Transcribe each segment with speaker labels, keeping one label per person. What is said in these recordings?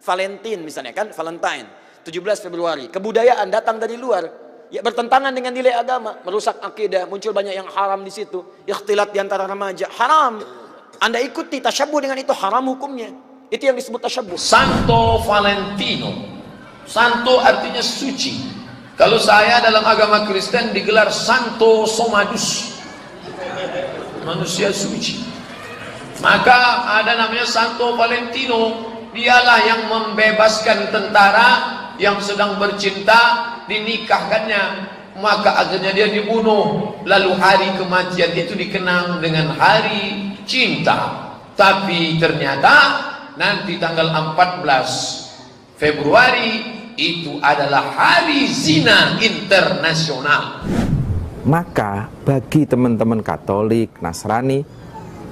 Speaker 1: Valentine misalnya kan, Valentine 17 Februari. Kebudayaan datang dari luar, ya bertentangan dengan nilai agama, merusak akidah, muncul banyak yang haram di situ. Ikhtilat di antara remaja, haram. Anda ikuti tasyabbuh dengan itu, haram hukumnya. Itu yang disebut tasyabbuh.
Speaker 2: Santo Valentino. Santo artinya suci. Kalau saya dalam agama Kristen digelar Santo Somadus, manusia suci. Maka ada namanya Santo Valentino. Dialah yang membebaskan tentara yang sedang bercinta, dinikahkannya, maka akhirnya dia dibunuh. Lalu hari kematian itu dikenang dengan hari cinta. Tapi ternyata nanti tanggal 14 Februari itu adalah hari zina internasional.
Speaker 3: Maka bagi teman-teman Katolik, Nasrani,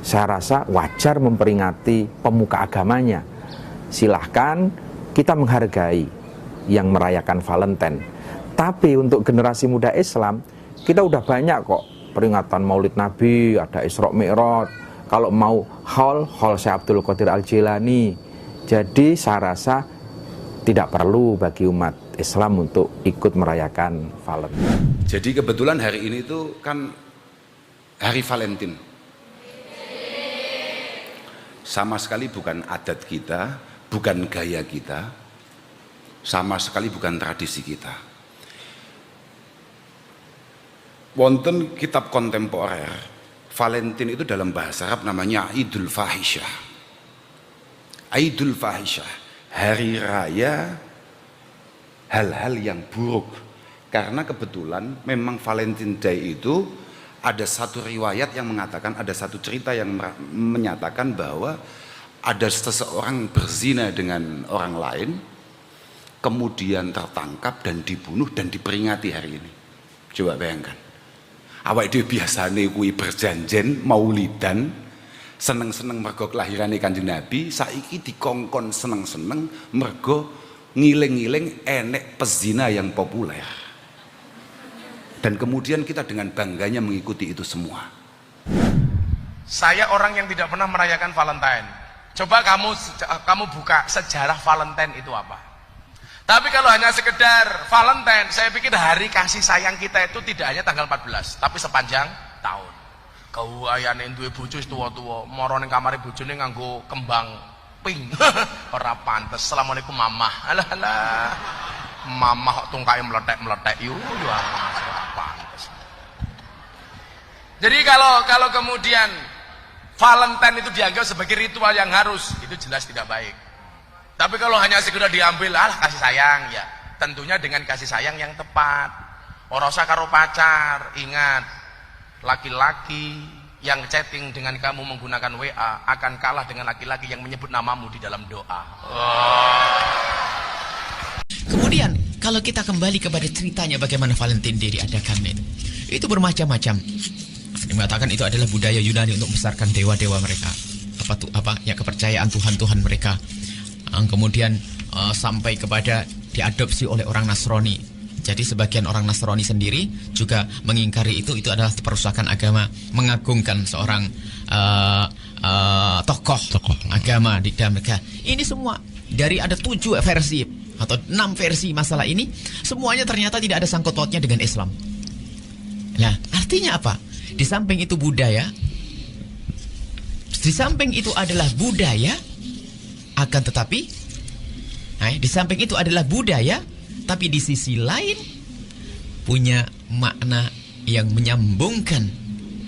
Speaker 3: saya rasa wajar memperingati pemuka agamanya. Silahkan kita menghargai yang merayakan Valentine. Tapi untuk generasi muda Islam, kita udah banyak kok peringatan Maulid Nabi, ada Isra Mi'raj. Kalau mau haul Syekh Abdul Qadir Al-Jilani. Jadi saya rasa tidak perlu bagi umat Islam untuk ikut merayakan Valentine.
Speaker 4: Jadi kebetulan hari ini itu kan hari Valentine. Sama sekali bukan adat kita, bukan gaya kita, sama sekali bukan tradisi kita. Wonten kitab kontemporer, Valentine itu dalam bahasa Arab namanya Idul Fahisyah. Idul Fahisyah, hari raya hal-hal yang buruk. Karena kebetulan memang Valentine Day itu ada satu riwayat yang mengatakan, ada satu cerita yang menyatakan bahwa ada seseorang berzina dengan orang lain, kemudian tertangkap dan dibunuh dan diperingati hari ini. Coba bayangkan, awak itu biasanya kui berjanjen maulidan, seneng-seneng mergo kelahiran Kanjeng Nabi, saiki dikongkon seneng-seneng mergo ngiling-ngiling enek pezina yang populer. Dan kemudian kita dengan bangganya mengikuti itu semua.
Speaker 5: Saya orang yang tidak pernah merayakan Valentine. Coba kamu buka sejarah Valentine itu apa. Tapi kalau hanya sekedar Valentine, saya pikir hari kasih sayang kita itu tidak hanya tanggal 14, tapi sepanjang tahun. Kau ayane duwe bojo tuwa-tuwa, mara ning kamare bojone nganggo kembang pink. Ora pantes. Assalamualaikum mamah. Alah alah. Mamah kok tungkae meletek-meletek yo ora pantes. Jadi kalau kemudian Valentine itu dianggap sebagai ritual yang harus, itu jelas tidak baik. Tapi kalau hanya sekedar diambil, kasih sayang, ya tentunya dengan kasih sayang yang tepat. Ora usah karo pacar. Ingat, laki-laki yang chatting dengan kamu menggunakan WA akan kalah dengan laki-laki yang menyebut namamu di dalam doa.
Speaker 6: Kemudian kalau kita kembali kepada ceritanya bagaimana Valentine Day diadakan itu bermacam-macam. Mengatakan itu adalah budaya Yunani untuk membesarkan dewa-dewa mereka, kepercayaan Tuhan-Tuhan mereka. Kemudian sampai kepada diadopsi oleh orang Nasrani. Jadi sebagian orang Nasrani sendiri juga mengingkari itu adalah perusakan agama, mengagungkan seorang tokoh agama di dalam mereka. Ini semua dari ada 7 versi atau 6 versi masalah ini, semuanya ternyata tidak ada sangkut pautnya dengan Islam. Nah, artinya apa? Di samping itu budaya, di samping itu adalah budaya, akan tetapi, di samping itu adalah budaya, tapi di sisi lain punya makna yang menyambungkan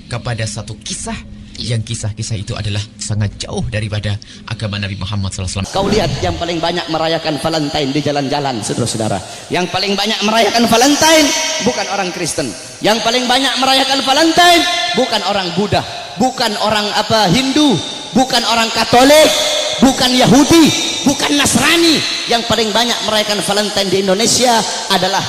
Speaker 6: kepada satu kisah, yang kisah-kisah itu adalah sangat jauh daripada agama Nabi Muhammad SAW.
Speaker 7: Kau lihat yang paling banyak merayakan Valentine di jalan-jalan, saudara-saudara. Yang paling banyak merayakan Valentine bukan orang Kristen. Yang paling banyak merayakan Valentine bukan orang Buddha, bukan orang Hindu, bukan orang Katolik, bukan Yahudi, bukan Nasrani. Yang paling banyak merayakan Valentine di Indonesia adalah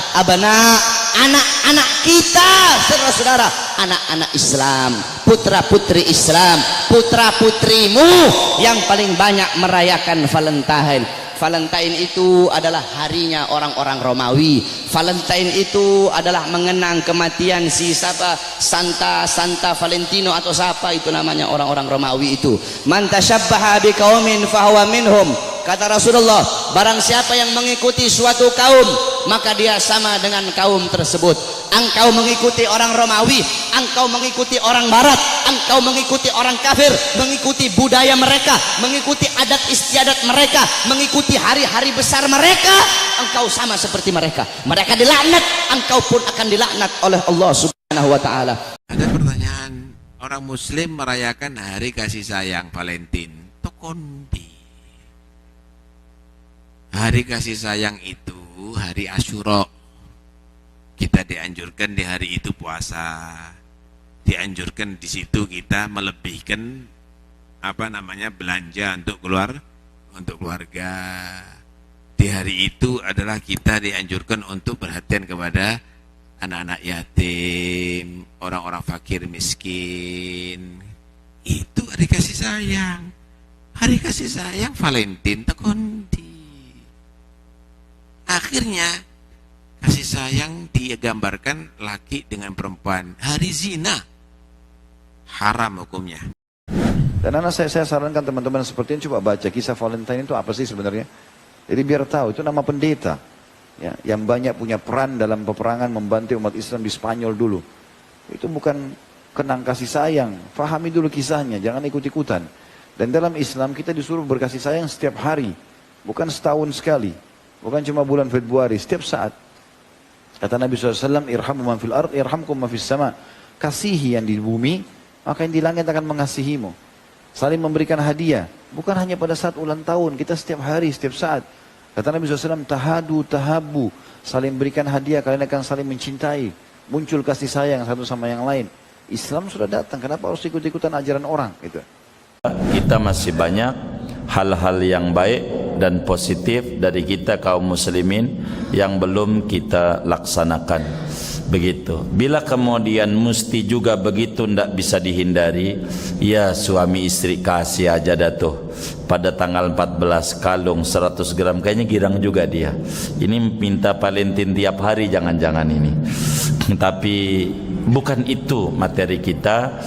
Speaker 7: anak-anak kita, saudara-saudara, anak-anak Islam, putra-putri Islam, putra-putrimu yang paling banyak merayakan Valentine. Valentine itu adalah harinya orang-orang Romawi. Valentine itu adalah mengenang kematian si Santa Valentino atau siapa itu namanya orang-orang Romawi itu. Man tasyabbaha biqaumin fahuwa minhum. kata Rasulullah, barang siapa yang mengikuti suatu kaum, maka dia sama dengan kaum tersebut. Engkau mengikuti orang Romawi, engkau mengikuti orang Barat, engkau mengikuti orang kafir, mengikuti budaya mereka, mengikuti adat istiadat mereka, mengikuti hari-hari besar mereka, engkau sama seperti mereka. Mereka dilaknat, engkau pun akan dilaknat oleh Allah Subhanahu wa taala.
Speaker 8: Ada pertanyaan, orang muslim merayakan hari kasih sayang Valentine, tokondi. Hari kasih sayang itu hari Asyura. Kita dianjurkan di hari itu puasa. Dianjurkan di situ kita melebihkan belanja untuk keluarga. Di hari itu adalah kita dianjurkan untuk perhatian kepada anak-anak yatim, orang-orang fakir miskin. Itu hari kasih sayang. Hari kasih sayang Valentine tekondi. Akhirnya kasih sayang digambarkan laki dengan perempuan. Hari zina haram hukumnya.
Speaker 9: Dan anak saya sarankan teman-teman seperti ini, coba baca kisah Valentine itu apa sih sebenarnya. Jadi biar tahu, itu nama pendeta ya, yang banyak punya peran dalam peperangan membantu umat Islam di Spanyol dulu. Itu bukan kenang kasih sayang, fahami dulu kisahnya, jangan ikut-ikutan. Dan dalam Islam kita disuruh berkasih sayang setiap hari, bukan setahun sekali, bukan cuma bulan Februari, setiap saat. Kata Nabi SAW, irhamu man fil ard, irhamkum man fis sama. Kasihi yang di bumi, maka yang di langit akan mengasihimu. Saling memberikan hadiah, bukan hanya pada saat ulang tahun, kita setiap hari, setiap saat. Kata Nabi SAW, tahadu, tahabu, saling berikan hadiah, kalian akan saling mencintai. Muncul kasih sayang satu sama yang lain. Islam sudah datang, kenapa harus ikut-ikutan ajaran orang? Gitu.
Speaker 10: Kita masih banyak hal-hal yang baik dan positif dari kita kaum muslimin yang belum kita laksanakan. Begitu. Bila kemudian mesti juga begitu, tidak bisa dihindari, ya suami istri kasih aja dah tuh. Pada tanggal 14 kalung 100 gram, kayaknya girang juga dia. Ini minta Valentine tiap hari, jangan-jangan ini. Tapi bukan itu materi kita.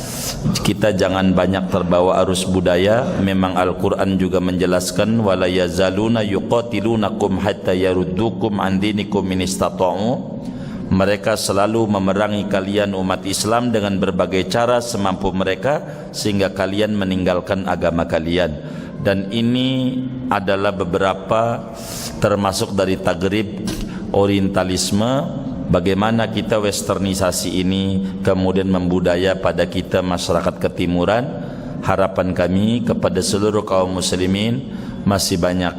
Speaker 10: Kita jangan banyak terbawa arus budaya. Memang Al-Quran juga menjelaskan, wala yazaluna yuqatilunakum hatta yaruddukum an dinikum in istata'u. Mereka selalu memerangi kalian umat Islam dengan berbagai cara semampu mereka sehingga kalian meninggalkan agama kalian. Dan ini adalah beberapa termasuk dari tagrib orientalisme, bagaimana kita westernisasi ini kemudian membudaya pada kita masyarakat ketimuran. Harapan kami kepada seluruh kaum muslimin, masih banyak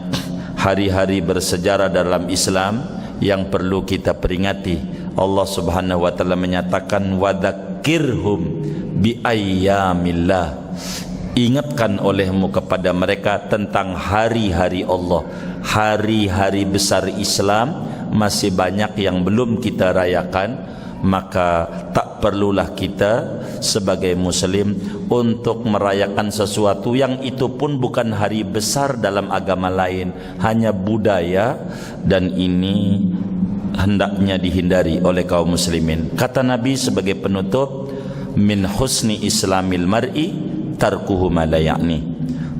Speaker 10: hari-hari bersejarah dalam Islam yang perlu kita peringati. Allah Subhanahu wa taala menyatakan, wadzakirhum bi ayyamillah. Ingatkan olehmu kepada mereka tentang hari-hari Allah, hari-hari besar Islam. Masih banyak yang belum kita rayakan, maka tak perlulah kita sebagai muslim untuk merayakan sesuatu yang itu pun bukan hari besar dalam agama lain, hanya budaya, dan ini hendaknya dihindari oleh kaum muslimin. Kata Nabi sebagai penutup, min husni islamil mar'i tarkuhu ma la ya'ni.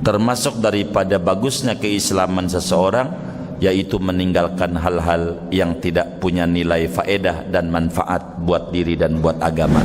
Speaker 10: Termasuk daripada bagusnya keislaman seseorang yaitu meninggalkan hal-hal yang tidak punya nilai faedah dan manfaat buat diri dan buat agama.